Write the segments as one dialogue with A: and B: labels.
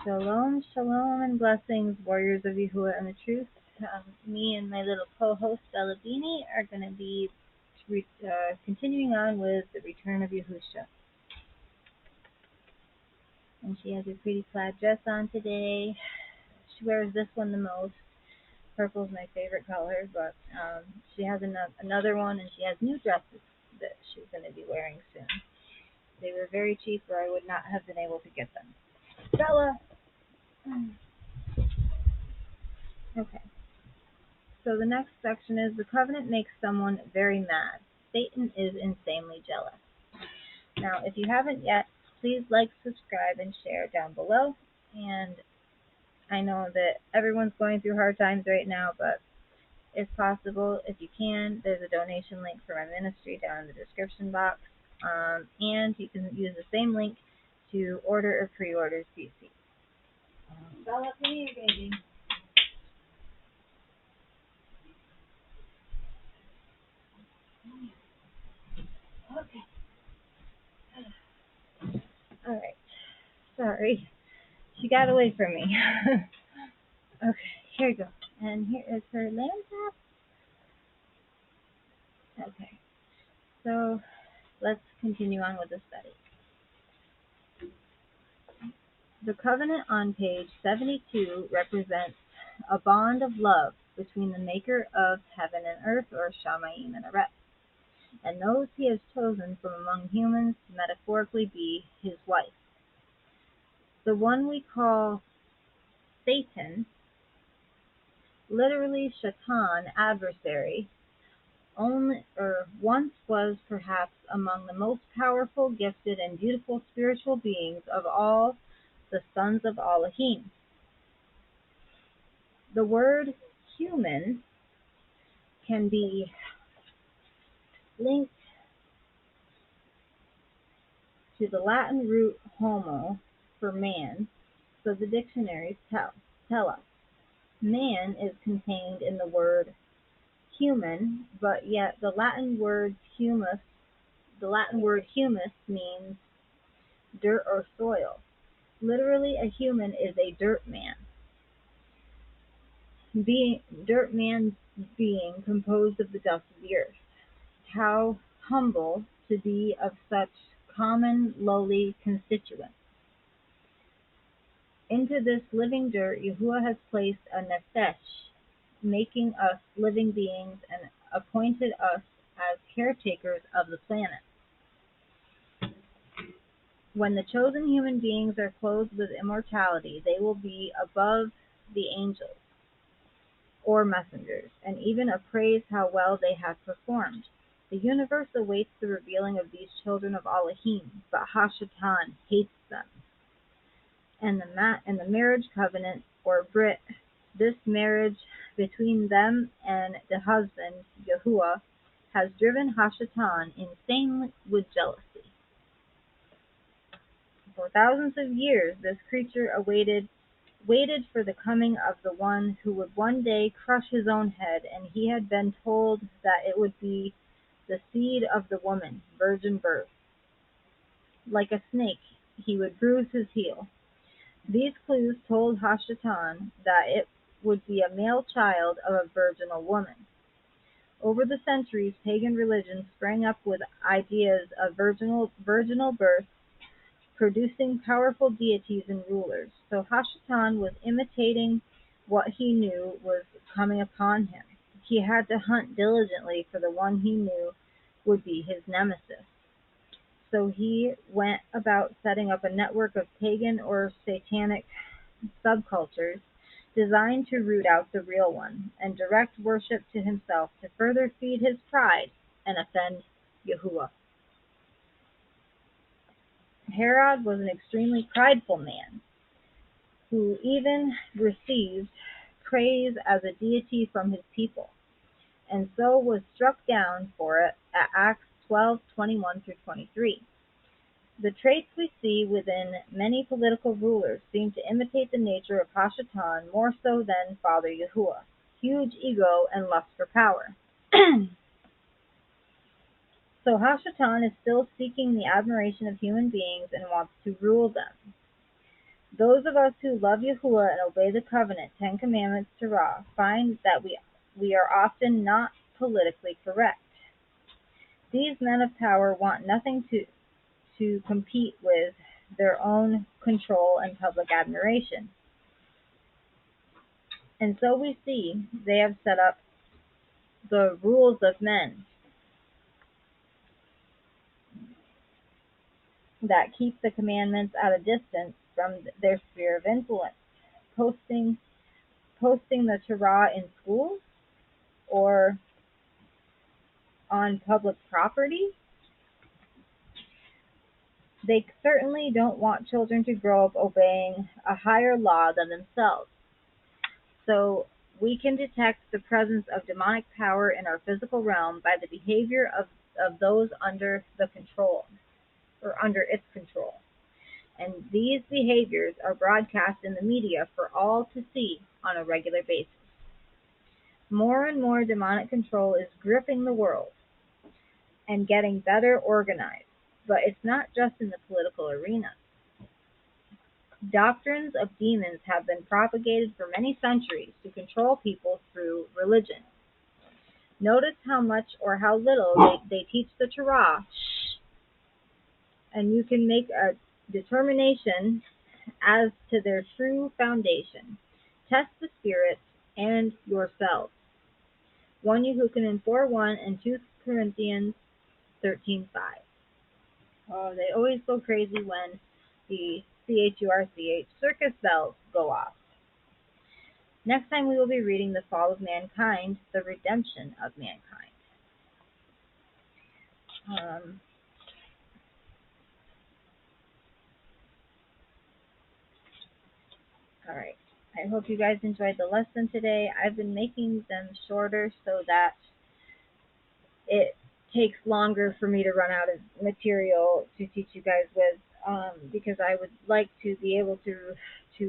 A: Shalom, shalom, and blessings, warriors of Yahuah and the truth. Me and my little co-host, Bella Beanie, are going to be continuing on with the return of Yahusha. And she has a pretty plaid dress on today. She wears this one the most. Purple's my favorite color, but she has another one, and she has new dresses that she's going to be wearing soon. They were very cheap, or I would not have been able to get them. Bella! Okay. So the next section is the covenant makes someone very mad. Satan is insanely jealous. Now, if you haven't yet, please like, subscribe, and share down below. And I know that everyone's going through hard times right now, but if possible, if you can, there's a donation link for my ministry down in the description box. And you can use the same link to order or pre-order CC. Bella, come here, baby. Okay. Alright. Sorry. She got away from me. Okay, here you go. And here is her lamb tap. Okay. So let's continue on with the study. The covenant on page 72 represents a bond of love between the maker of heaven and earth, or Shamayim and Aret, and those he has chosen from among humans to metaphorically be his wife. The one we call Satan, literally Shaitan, adversary, once was perhaps among the most powerful, gifted, and beautiful spiritual beings of all the sons of Elohim. The word human can be linked to the Latin root homo for man, so the dictionaries tell us. Man is contained in the word human, but yet the Latin word humus means dirt or soil. Literally, a human is a dirt man. Dirt man being composed of the dust of the earth. How humble to be of such common, lowly constituents. Into this living dirt, Yahuah has placed a nefesh, making us living beings, and appointed us as caretakers of the planet. When the chosen human beings are clothed with immortality, they will be above the angels or messengers, and even appraise how well they have performed. The universe awaits the revealing of these children of Elohim, but Hashatan hates them. And the marriage covenant, or Brit, this marriage between them and the husband, Yahuah, has driven Hashatan insane with jealousy. For thousands of years, this creature waited for the coming of the one who would one day crush his own head, and he had been told that it would be the seed of the woman, virgin birth. Like a snake, he would bruise his heel. These clues told Hashatan that it would be a male child of a virginal woman. Over the centuries, pagan religions sprang up with ideas of virginal birth, producing powerful deities and rulers. So Hashatan was imitating what he knew was coming upon him. He had to hunt diligently for the one he knew would be his nemesis. So he went about setting up a network of pagan or satanic subcultures designed to root out the real one and direct worship to himself to further feed his pride and offend Yahuah. Herod was an extremely prideful man who even received praise as a deity from his people, and so was struck down for it at Acts 12:21-23. The traits we see within many political rulers seem to imitate the nature of Hashatan more so than Father Yahuah: huge ego and lust for power. So Hashatan is still seeking the admiration of human beings and wants to rule them. Those of us who love Yahuah and obey the covenant, 10 Commandments, Torah, find that we are often not politically correct. These men of power want nothing to compete with their own control and public admiration. And so we see they have set up the rules of men that keep the commandments at a distance from their sphere of influence. Posting the Torah in schools or on public property. They certainly don't want children to grow up obeying a higher law than themselves. So we can detect the presence of demonic power in our physical realm by the behavior of those under the control or under its control. And these behaviors are broadcast in the media for all to see on a regular basis. More and more demonic control is gripping the world and getting better organized, but it's not just in the political arena. Doctrines of demons have been propagated for many centuries to control people through religion. Notice how much or how little they teach the Torah, and you can make a determination as to their true foundation. Test the spirits and yourselves. 1 Yahuah 4:1 and 2 Corinthians 13:5. Oh, they always go crazy when the CHURCH circus bells go off. Next time we will be reading The Fall of Mankind, The Redemption of Mankind. Alright, I hope you guys enjoyed the lesson today. I've been making them shorter so that it takes longer for me to run out of material to teach you guys with, because I would like to be able to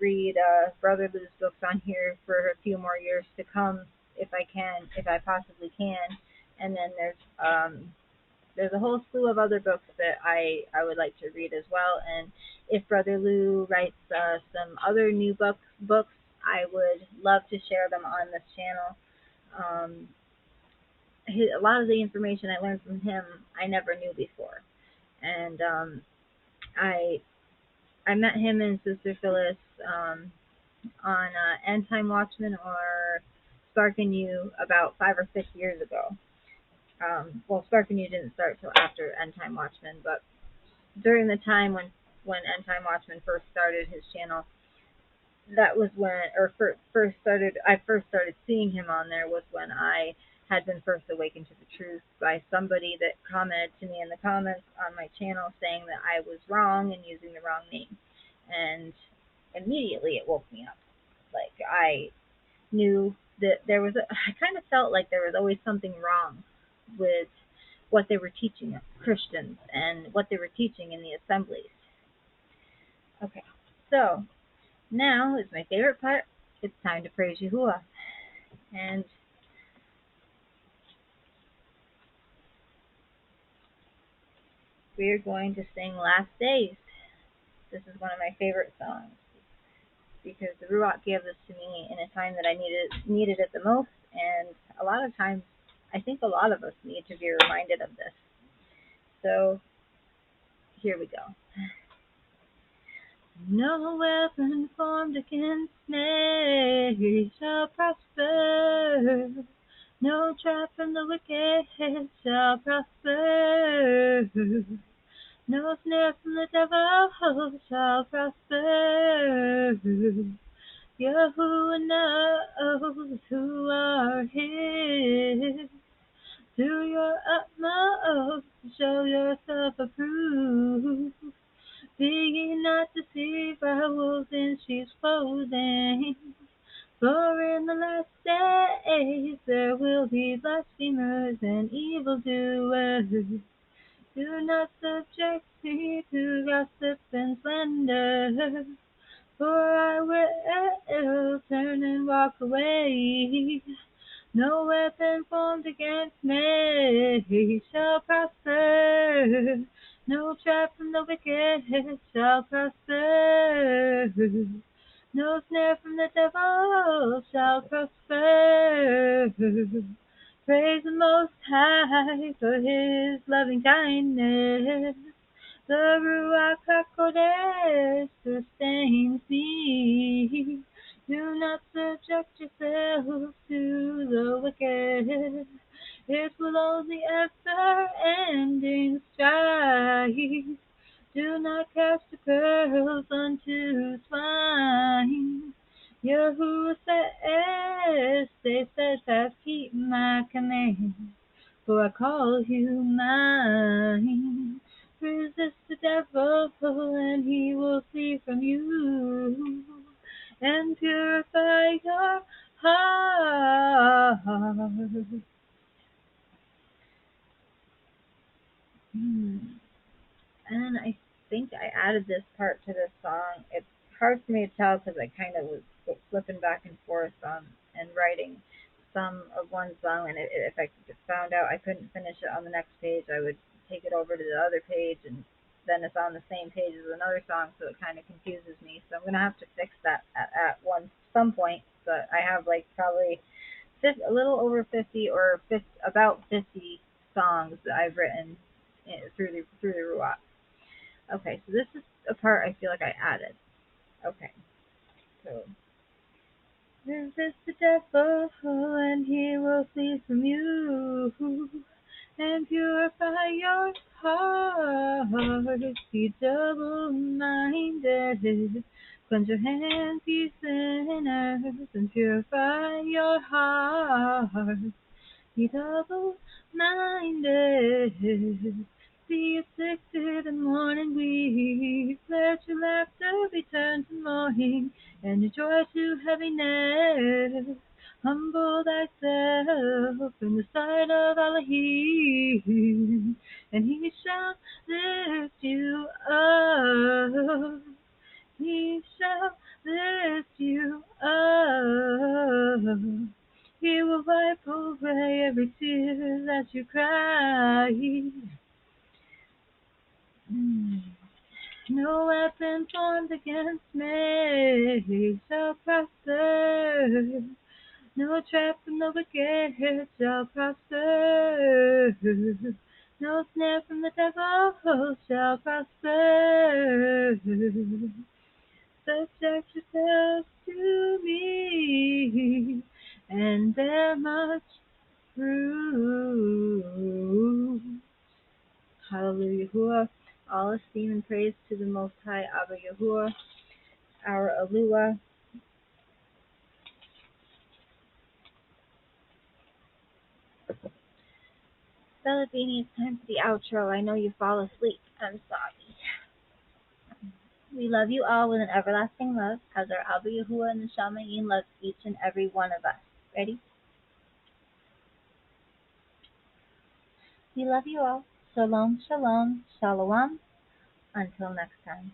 A: read Brother Lou's books on here for a few more years to come, if I possibly can. And then there's a whole slew of other books that I would like to read as well. And if Brother Lou writes some other new books, I would love to share them on this channel. A lot of the information I learned from him I never knew before. And I met him and Sister Phyllis on End Time Watchmen or Spark and You about 5 or 6 years ago. Well, Spark and You didn't start till after End Time Watchmen, but during the time when End Time Watchmen first started his channel, that was when, or I first started seeing him on there was when I had been first awakened to the truth by somebody that commented to me in the comments on my channel saying that I was wrong and using the wrong name. And immediately it woke me up. Like, I knew that I kind of felt like there was always something wrong with what they were teaching Christians and what they were teaching in the assemblies. Okay, so now is my favorite part. It's time to praise Yahuah. And we are going to sing Last Days. This is one of my favorite songs because the Ruach gave this to me in a time that I needed it the most, and a lot of times I think a lot of us need to be reminded of this. So here we go. No weapon formed against me shall prosper. No trap from the wicked shall prosper. No snare from the devil shall prosper. Yahuah knows who are his. Do your utmost to show yourself approved. Be ye not deceived by wolves in sheep's clothing. For in the last days there will be blasphemers and evildoers. Do not subject me to gossip and slander, for I will turn and walk away. No weapon formed against me shall prosper. No trap from the wicked shall prosper. No snare from the devil shall prosper. Praise the Most High for His loving kindness. The Ruach HaKodesh sustains me. Do not subject yourselves to the wicked. It will only ever-ending strife. Do not cast your pearls unto swine. Yahuah says, stay steadfast, keep my command, for I call you mine. Resist the devil, and he will flee from you, and purify your heart. And I think I added this part to this song. It's hard for me to tell because I kind of was flipping back and forth and writing some of one song, and if I found out I couldn't finish it on the next page, I would take it over to the other page, and then it's on the same page as another song, so it kind of confuses me. So I'm gonna have to fix that at some point. But I have like probably a little over 50 or about 50 songs that I've written through the Ruach. Okay, so this is a part I feel like I added. Okay, so resist the devil and he will flee from you, and purify your heart. Be double-minded. Cleanse your hands, ye sinners, and purify your heart. Be double-minded. Be afflicted and mourn and weep. Let your laughter be turned to mourning, and your joy to heaviness. Humble thyself in the sight of Elohim, and he shall lift you up. He shall lift you up. He will wipe away every tear that you cry. No weapon formed against me shall prosper. No trap from the wicked shall prosper. No snare from the devil shall prosper. Subject yourselves to me, and bear much fruit. Hallelujah. Yahuah. All esteem and praise to the Most High Abba Yahuah, our Alua. Philippine, it's time for the outro. I know you fall asleep. I'm sorry. We love you all with an everlasting love, as our Abba Yahuah and the Shamayim loves each and every one of us. Ready? We love you all. Shalom, shalom, shalom. Until next time.